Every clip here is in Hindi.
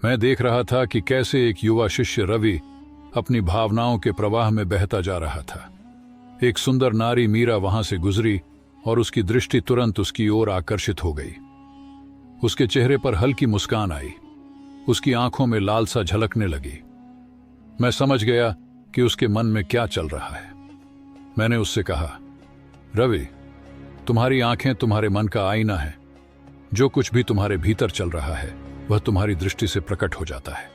मैं देख रहा था कि कैसे एक युवा शिष्य रवि अपनी भावनाओं के प्रवाह में बहता जा रहा था। एक सुंदर नारी मीरा वहां से गुजरी और उसकी दृष्टि तुरंत उसकी ओर आकर्षित हो गई। उसके चेहरे पर हल्की मुस्कान आई, उसकी आंखों में लालसा झलकने लगी। मैं समझ गया कि उसके मन में क्या चल रहा है। मैंने उससे कहा, रवि, तुम्हारी आंखें तुम्हारे मन का आईना है। जो कुछ भी तुम्हारे भीतर चल रहा है वह तुम्हारी दृष्टि से प्रकट हो जाता है।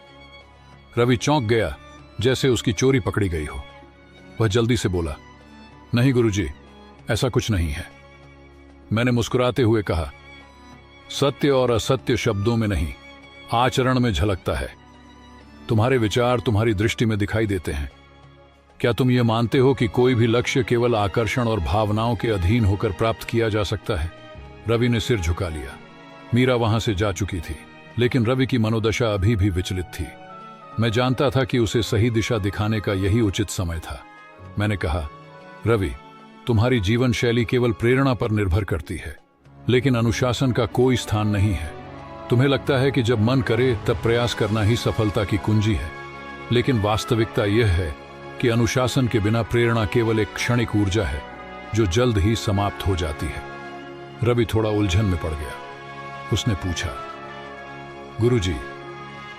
रवि चौंक गया, जैसे उसकी चोरी पकड़ी गई हो। वह जल्दी से बोला, नहीं गुरुजी, ऐसा कुछ नहीं है। मैंने मुस्कुराते हुए कहा, सत्य और असत्य शब्दों में नहीं, आचरण में झलकता है। तुम्हारे विचार तुम्हारी दृष्टि में दिखाई देते हैं। क्या तुम ये मानते हो कि कोई भी लक्ष्य केवल आकर्षण और भावनाओं के अधीन होकर प्राप्त किया जा सकता है? रवि ने सिर झुका लिया। मीरा वहां से जा चुकी थी, लेकिन रवि की मनोदशा अभी भी विचलित थी। मैं जानता था कि उसे सही दिशा दिखाने का यही उचित समय था। मैंने कहा, रवि, तुम्हारी जीवन शैली केवल प्रेरणा पर निर्भर करती है, लेकिन अनुशासन का कोई स्थान नहीं है। तुम्हें लगता है कि जब मन करे तब प्रयास करना ही सफलता की कुंजी है, लेकिन वास्तविकता यह है कि अनुशासन के बिना प्रेरणा केवल एक क्षणिक ऊर्जा है जो जल्द ही समाप्त हो जाती है। रवि थोड़ा उलझन में पड़ गया। उसने पूछा, गुरुजी,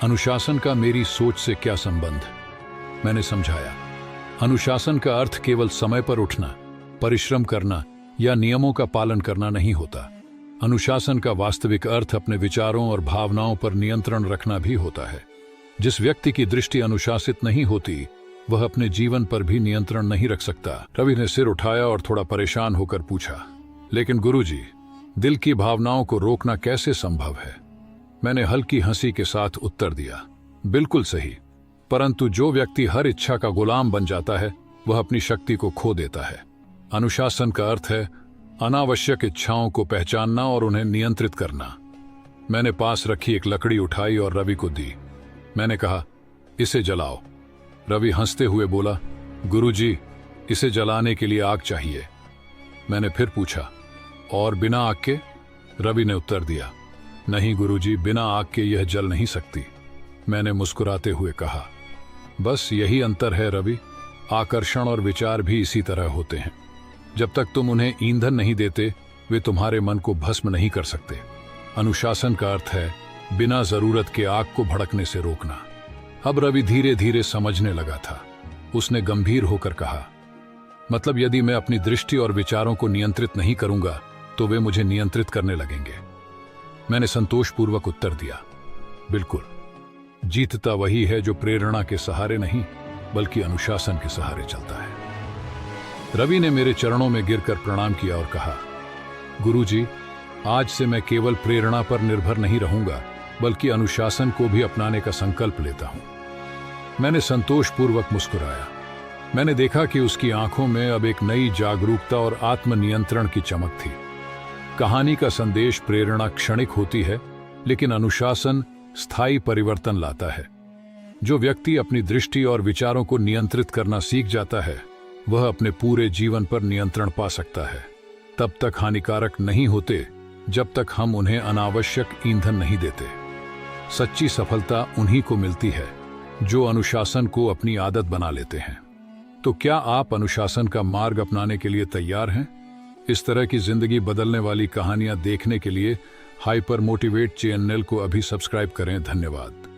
अनुशासन का मेरी सोच से क्या संबंध? मैंने समझाया, अनुशासन का अर्थ केवल समय पर उठना, परिश्रम करना या नियमों का पालन करना नहीं होता। अनुशासन का वास्तविक अर्थ अपने विचारों और भावनाओं पर नियंत्रण रखना भी होता है। जिस व्यक्ति की दृष्टि अनुशासित नहीं होती वह अपने जीवन पर भी नियंत्रण नहीं रख सकता। रवि ने सिर उठाया और थोड़ा परेशान होकर पूछा, लेकिन गुरुजी, दिल की भावनाओं को रोकना कैसे संभव है? मैंने हल्की हंसी के साथ उत्तर दिया, बिल्कुल सही, परंतु जो व्यक्ति हर इच्छा का गुलाम बन जाता है वह अपनी शक्ति को खो देता है। अनुशासन का अर्थ है अनावश्यक इच्छाओं को पहचानना और उन्हें नियंत्रित करना। मैंने पास रखी एक लकड़ी उठाई और रवि को दी। मैंने कहा, इसे जलाओ। रवि हंसते हुए बोला, गुरुजी, इसे जलाने के लिए आग चाहिए। मैंने फिर पूछा, और बिना आग के? रवि ने उत्तर दिया, नहीं गुरुजी, बिना आग के यह जल नहीं सकती। मैंने मुस्कुराते हुए कहा, बस यही अंतर है रवि, आकर्षण और विचार भी इसी तरह होते हैं। जब तक तुम उन्हें ईंधन नहीं देते वे तुम्हारे मन को भस्म नहीं कर सकते। अनुशासन का अर्थ है बिना जरूरत के आग को भड़कने से रोकना। अब रवि धीरे धीरे समझने लगा था। उसने गंभीर होकर कहा, मतलब यदि मैं अपनी दृष्टि और विचारों को नियंत्रित नहीं करूंगा तो वे मुझे नियंत्रित करने लगेंगे। मैंने संतोषपूर्वक उत्तर दिया, बिल्कुल, जीतता वही है जो प्रेरणा के सहारे नहीं बल्कि अनुशासन के सहारे चलता है। रवि ने मेरे चरणों में गिरकर प्रणाम किया और कहा, गुरुजी, आज से मैं केवल प्रेरणा पर निर्भर नहीं रहूंगा बल्कि अनुशासन को भी अपनाने का संकल्प लेता हूं। मैंने संतोषपूर्वक मुस्कुराया। मैंने देखा कि उसकी आंखों में अब एक नई जागरूकता और आत्मनियंत्रण की चमक थी। कहानी का संदेश प्रेरणा क्षणिक होती है, लेकिन अनुशासन स्थायी परिवर्तन लाता है। जो व्यक्ति अपनी दृष्टि और विचारों को नियंत्रित करना सीख जाता है वह अपने पूरे जीवन पर नियंत्रण पा सकता है। तब तक हानिकारक नहीं होते जब तक हम उन्हें अनावश्यक ईंधन नहीं देते। सच्ची सफलता उन्हीं को मिलती है जो अनुशासन को अपनी आदत बना लेते हैं। तो क्या आप अनुशासन का मार्ग अपनाने के लिए तैयार हैं? इस तरह की जिंदगी बदलने वाली कहानियां देखने के लिए हाइपर मोटिवेट चैनल को अभी सब्सक्राइब करें। धन्यवाद।